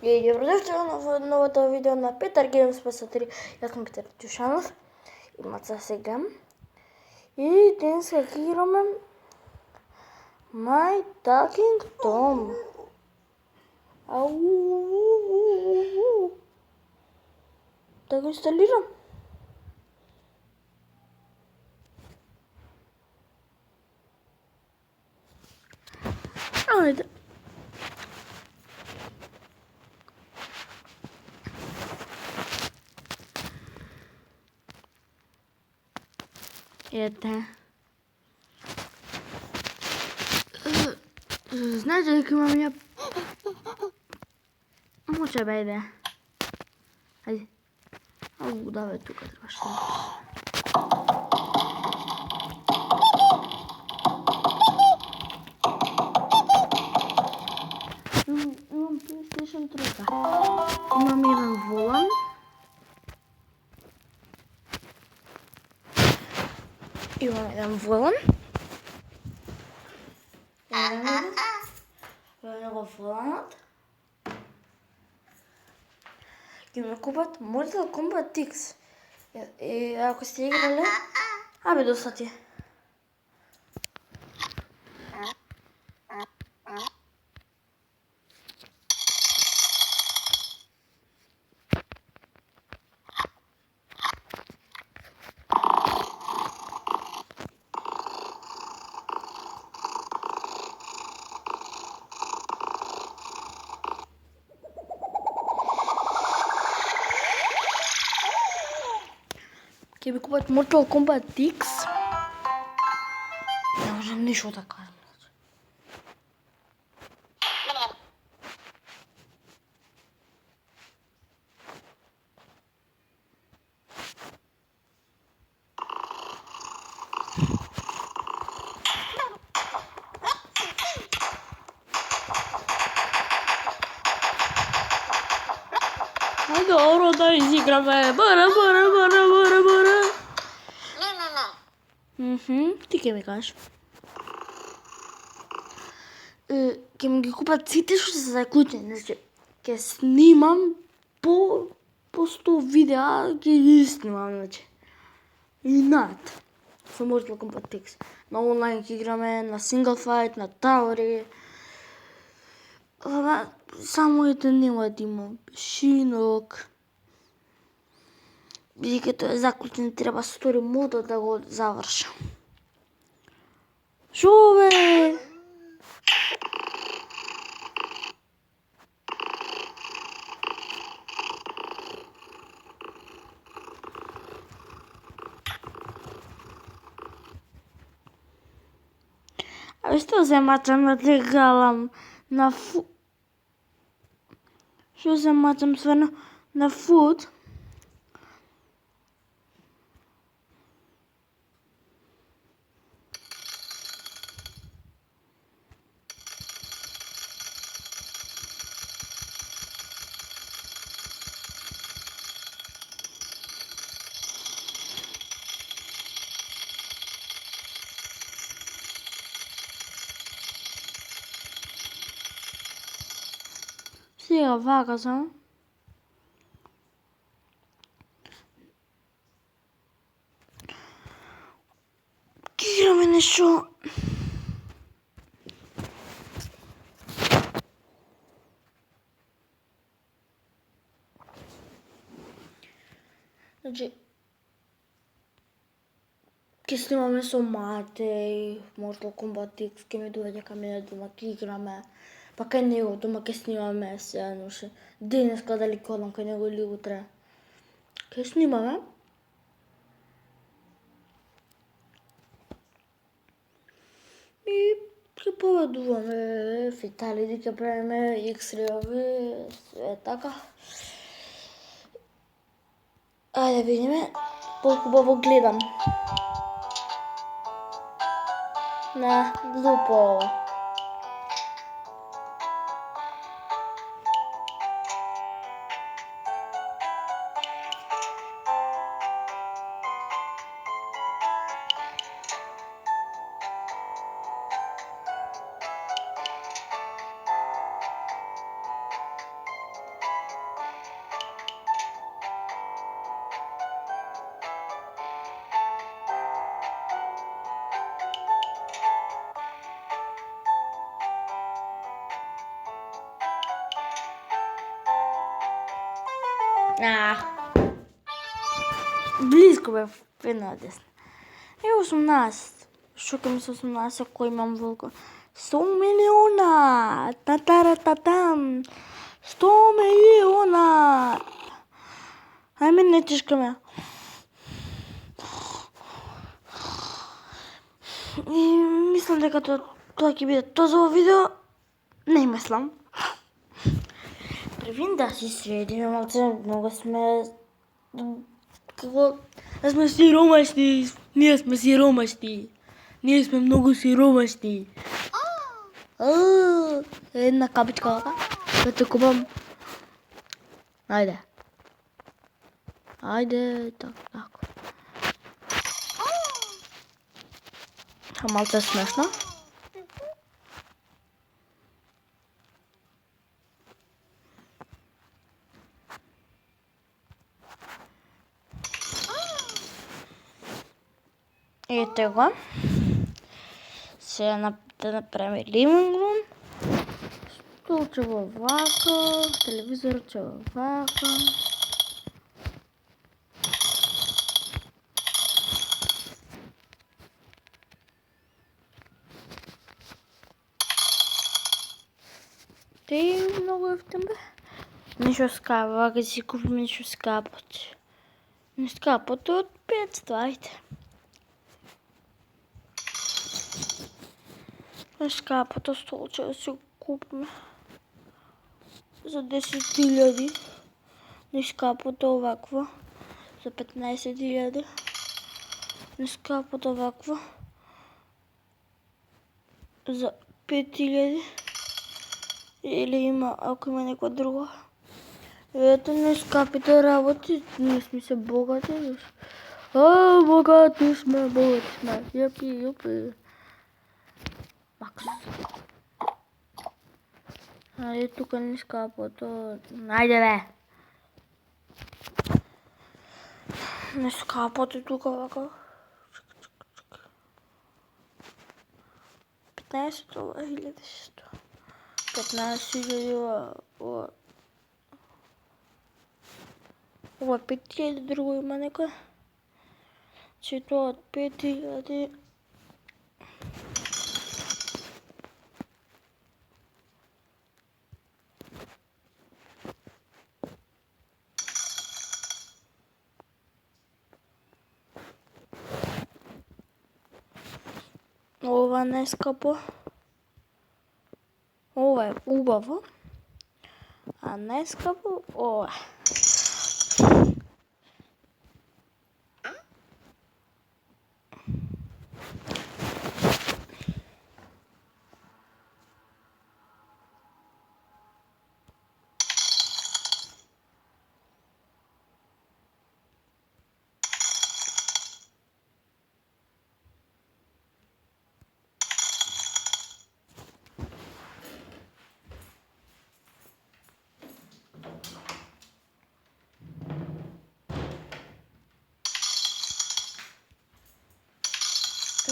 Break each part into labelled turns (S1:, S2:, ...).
S1: И добродојавте во новото видео на Петар Геймс ПС3. Јас сум Петар Душанов и Маца сега. И денеска ќе играме My Talking Tom. Ау. Да го инсталирам. Ајде. Ете. Знаете дека имам ја... Може бе. Ајде. Ау, давај тука требаш. Имам PlayStation 3. Имам еден волан. Имам еден волан. Него воланот. Ќе ме купат Mortal Kombat X. И ако сте играле, абе доста ти. Ќе ми купат Mortal Kombat X. Не можам ништо да кажам. Добро, да изиграме. Бара. Ти ќе ми кажеш. Ќе ми ги купат сите што се заклучени. Значи, ќе снимам по 100 видеа, ќе ги снимам, значи. Инат. Со Mortal Kombat X. На онлайн ќе играме, на single fight, на таури. Само еден нема да имам пешинок. Бидејќи тоа е заклучен, треба стори модот да го завршам. Шо бе? Абе што се мачам да те галам на Што се мачам стварно на фут? Сега вака само. Ке играме нешто. Значи, ке снимаме со Матеј, Mortal Kombat X, ке ми дојде кај мене дома, ке играме. Па кај него дома ке снимаме сега уште. Денеска дали ќе одам кај него или утре. Ке снимаме. И ке победуваме фиталити, ке правиме X-реови, све така. Ајде видиме, по-хубаво гледам. На, глупо. Близко бев, една десна. 18. Што ќе ми се 18 кој имам волко? 100 милиона! Татарататам! 100 милиона! Ајме, не тишкаме. И мислам дека тоа ќе биде тоа за ово видео. Не мислам. Превин да си средиме, малце, многу сме... Како... Да сме сиромашни. Ние сме сиромашни. Ние сме многу сиромашни. Една капичка ока. Да те купам. Ајде. Ајде, така. Малце смешно. Ете го. Сега да направиме living room. Столче во вака, телевизорче во вака. Те многу ефтин бе. Нешто скапо, вака си купиме нешто скапот. Не скапот од 500, ајде. Скапото столче да си купиме за 10.000. Не скапото овакво за 15.000. Не скапото овакво за 5.000. Или има, ако има некоја друга. Ето не скапите работи, ние сме се богати. Богати сме. Јупи. Макс. Ајде тука не скапото. Ајде бе. Не скапото тука вака. 15.000. 15.000 ова 5.000, друго има некој. Че тоа од 5.000. Ова не е скапо. Ова е убаво. А не е скапо ова.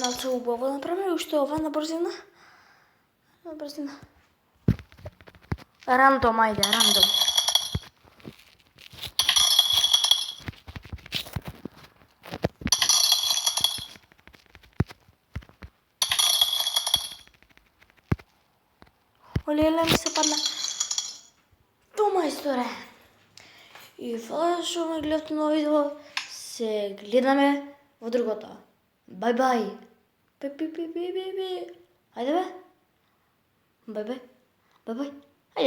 S1: Малце убаво направи, уште ова на брзина. Рандом, ајде, рандом. Олеле ми се падна. То мајсторе. И фала што ме гледате на видео. Се гледаме во другото. Бај. Ајде бе. Бај. Ајде бе.